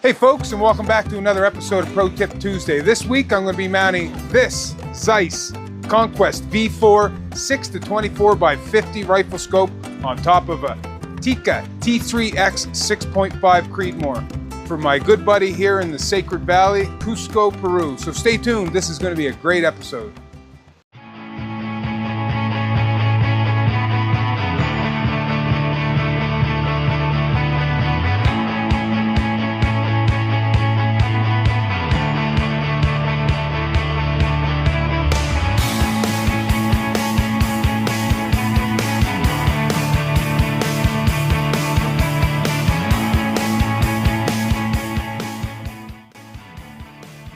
Hey folks, and welcome back to another episode of Pro Tip Tuesday. This week I'm going to be mounting this Zeiss Conquest V4 6-24 by 50 rifle scope on top of a Tikka T3X 6.5 Creedmoor for my good buddy here in the Sacred Valley, Cusco, Peru. So stay tuned, this is going to be a great episode.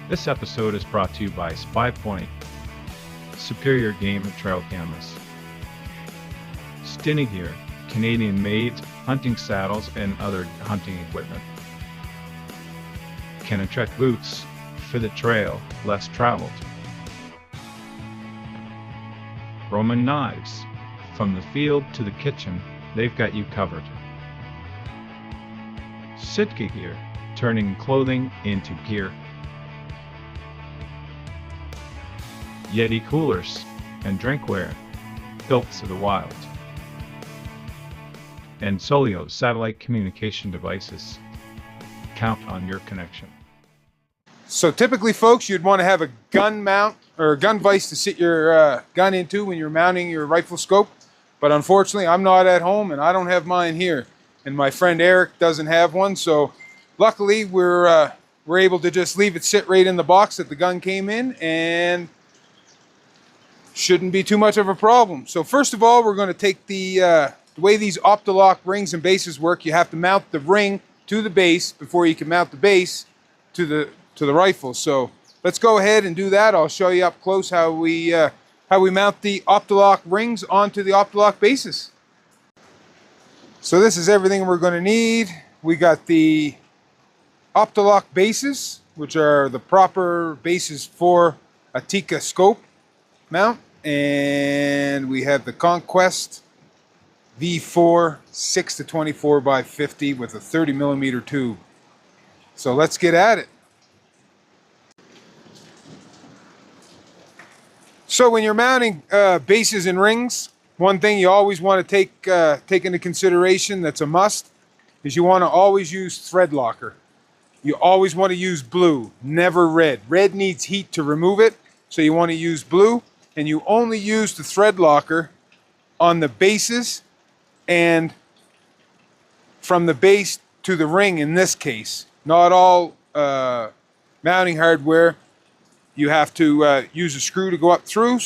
This episode is brought to you by Spy Point, superior game and trail cameras. Stinny Gear, Canadian-made hunting saddles and other hunting equipment. Trek boots for the trail less traveled. Roman knives, from the field to the kitchen, they've got you covered. Sitka Gear, turning clothing into gear. Yeti coolers and drinkware built to the wild. And Solio satellite communication devices. Count on your connection. So typically folks, you'd want to have a gun mount or a gun vise to sit your gun into when you're mounting your rifle scope. But unfortunately I'm not at home and I don't have mine here. And my friend Eric doesn't have one, so luckily we're able to just leave it sit right in the box that the gun came in, and shouldn't be too much of a problem. So first of all, we're going to take the way these Optilock rings and bases work. You have to mount the ring to the base before you can mount the base to the rifle. So let's go ahead and do that. I'll show you up close how we mount the Optilock rings onto the Optilock bases. So this is everything we're going to need. We got the Optilock bases, which are the proper bases for a Tikka scope mount, and we have the Conquest V4 6-24 by 50 with a 30mm tube. So let's get at it. So when you're mounting bases and rings, one thing you always want to take into consideration that's a must is you want to always use thread locker. You always want to use blue, never red. Red needs heat to remove it, so you want to use blue. And you only use the thread locker on the bases and from the base to the ring in this case. Not all mounting hardware you have to use a screw to go up through,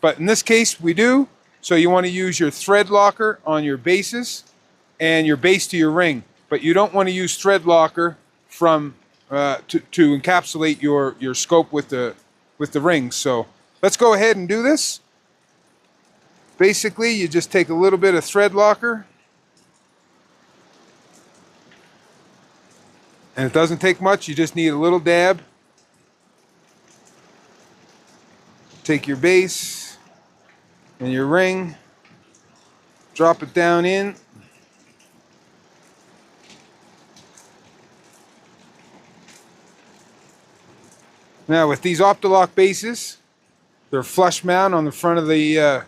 but in this case we do. So you want to use your thread locker on your bases and your base to your ring, but you don't want to use thread locker from to encapsulate your scope with the rings. So let's go ahead and do this. Basically, you just take a little bit of thread locker, and it doesn't take much, you just need a little dab. Take your base and your ring, drop it down in. Now with these Optilock bases, they're flush mount on the front of the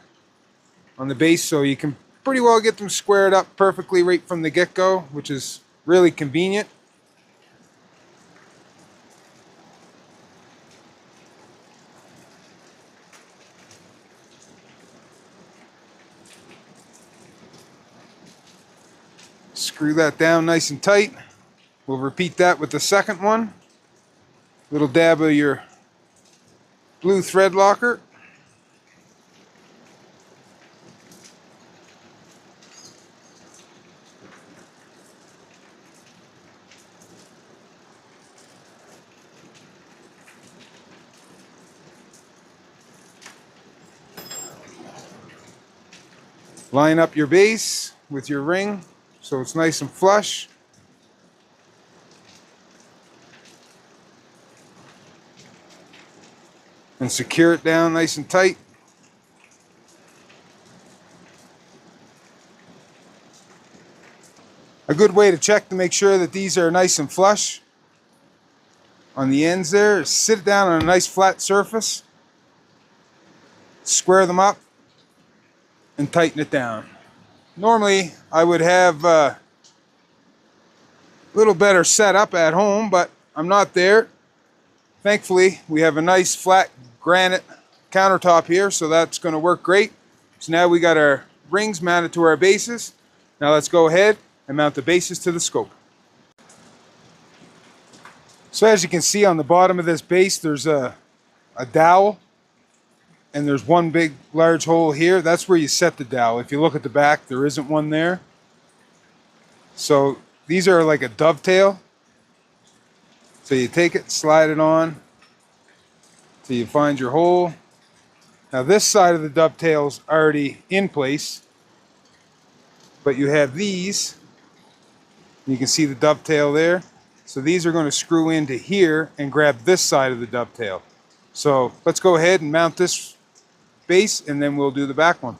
on the base, so you can pretty well get them squared up perfectly right from the get-go, which is really convenient. Screw that down nice and tight. We'll repeat that with the second one. Little dab of your blue thread locker. Line up your base with your ring so it's nice and flush. And secure it down nice and tight. A good way to check to make sure that these are nice and flush on the ends there. Sit it down on a nice flat surface, square them up, and tighten it down. Normally I would have a little better setup at home, but I'm not there. Thankfully, we have a nice flat granite countertop here, so that's going to work great. So now we got our rings mounted to our bases. Now let's go ahead and mount the bases to the scope. So as you can see on the bottom of this base, there's a dowel, and there's one big large hole here. That's where you set the dowel. If you look at the back, there isn't one there. So these are like a dovetail. So you take it, slide it on till you find your hole. Now this side of the dovetail's already in place, but you have these. You can see the dovetail there. So these are going to screw into here and grab this side of the dovetail. So let's go ahead and mount this base, and then we'll do the back one.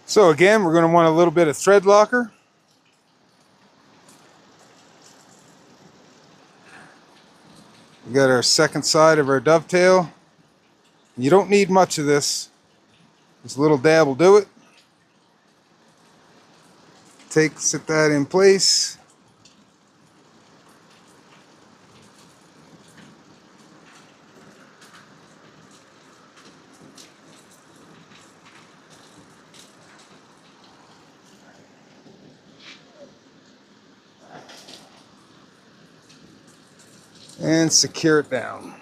So again, we're going to want a little bit of thread locker. We got our second side of our dovetail. You don't need much of this. This little dab will do it. Sit that in place. And secure it down.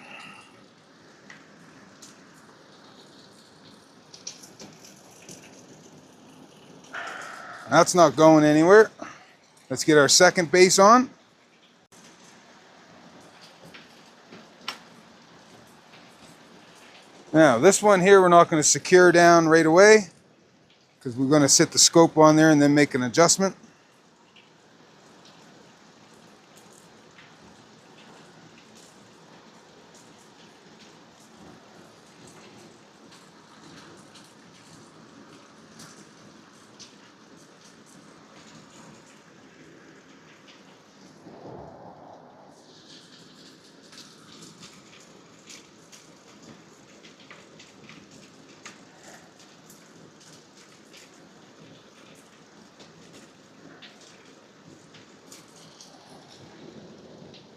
That's not going anywhere. Let's get our second base on. Now this one here we're not going to secure down right away, because we're going to sit the scope on there and then make an adjustment.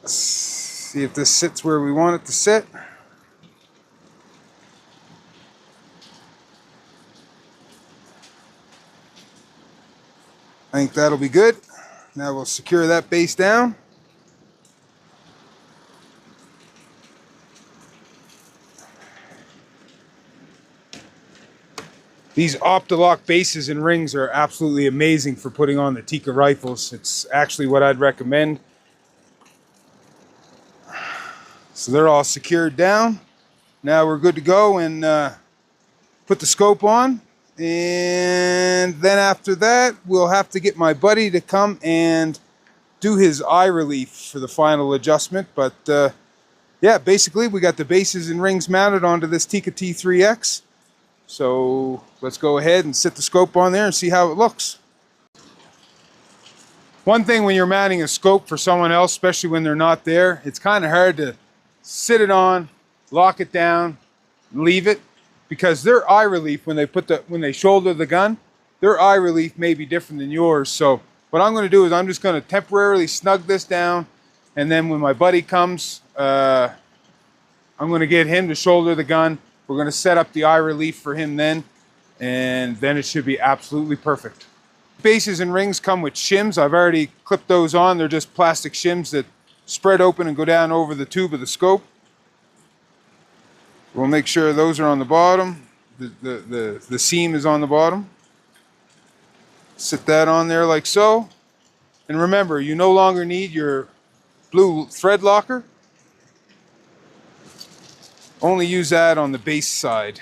See if this sits where we want it to sit. I think that'll be good. Now we'll secure that base down. These Optilock bases and rings are absolutely amazing for putting on the Tikka Rifles. It's actually what I'd recommend. So they're all secured down. Now we're good to go and put the scope on. And then after that, we'll have to get my buddy to come and do his eye relief for the final adjustment. But yeah, basically we got the bases and rings mounted onto this Tikka T3X. So let's go ahead and sit the scope on there and see how it looks. One thing when you're mounting a scope for someone else, especially when they're not there, it's kind of hard to sit it on, lock it down, leave it, because their eye relief when they shoulder the gun, their eye relief may be different than yours. So what I'm going to do is I'm just going to temporarily snug this down, and then when my buddy comes, I'm going to get him to shoulder the gun. We're going to set up the eye relief for him then, and then it should be absolutely perfect. Bases and rings come with shims. I've already clipped those on. They're just plastic shims that spread open and go down over the tube of the scope. We'll make sure those are on the bottom. The seam is on the bottom. Sit that on there like so. And remember, you no longer need your blue thread locker. Only use that on the base side.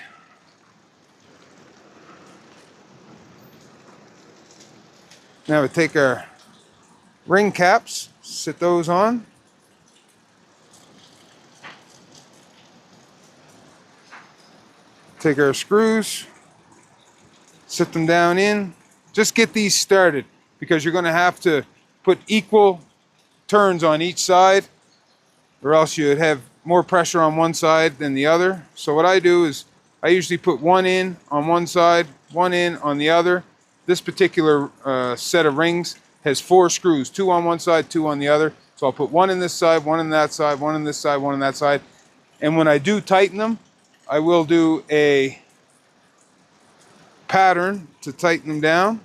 Now we take our ring caps, sit those on. Take our screws, sit them down in. Just get these started, because you're going to have to put equal turns on each side, or else you'd have more pressure on one side than the other. So what I do is I usually put one in on one side, one in on the other. This particular set of rings has 4 screws, 2 on one side, 2 on the other. So I'll put one in this side, one in that side, one in this side, one on that side. And when I do tighten them, I will do a pattern to tighten them down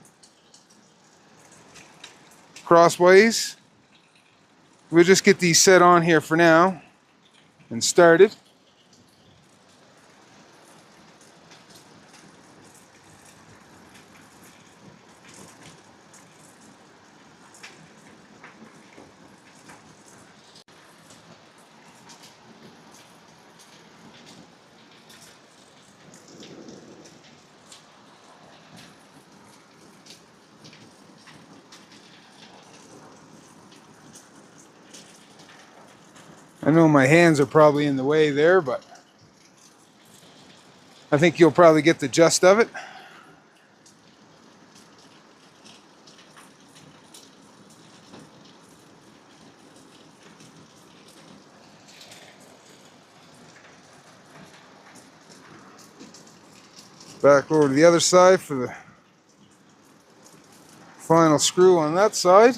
crossways. We'll just get these set on here for now and started. I know my hands are probably in the way there, but I think you'll probably get the gist of it. Back over to the other side for the final screw on that side.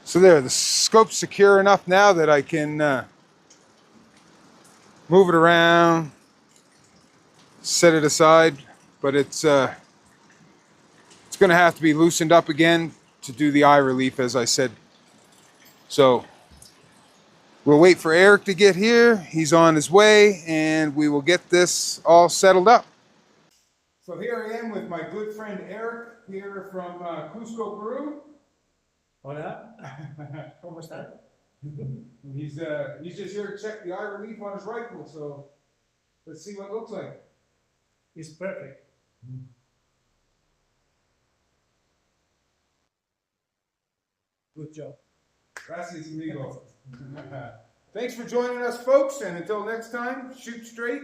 So there, the scope's secure enough now that I can move it around, set it aside, but it's going to have to be loosened up again to do the eye relief, as I said. So we'll wait for Eric to get here. He's on his way, and we will get this all settled up. So here I am with my good friend Eric here from Cusco, Peru. Hola, ¿cómo está? He's just here to check the eye relief on his rifle, so let's see what it looks like. It's perfect. Good job. Gracias, amigo. Thanks for joining us, folks, and until next time, shoot straight.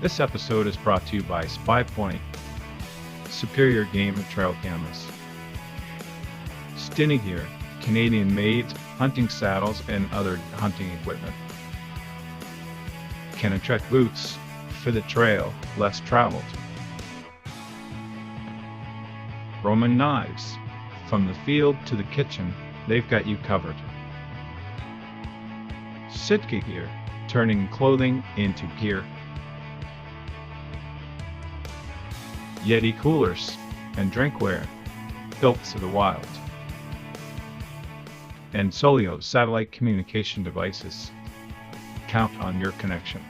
This episode is brought to you by Spy Point, superior game and trail cameras. Stinny Gear, Canadian-made hunting saddles and other hunting equipment. Trek boots for the trail less traveled. Roman knives, from the field to the kitchen, they've got you covered. Sitka Gear, turning clothing into gear. Yeti coolers and drinkware, built to the wild. And Solio satellite communication devices. Count on your connection.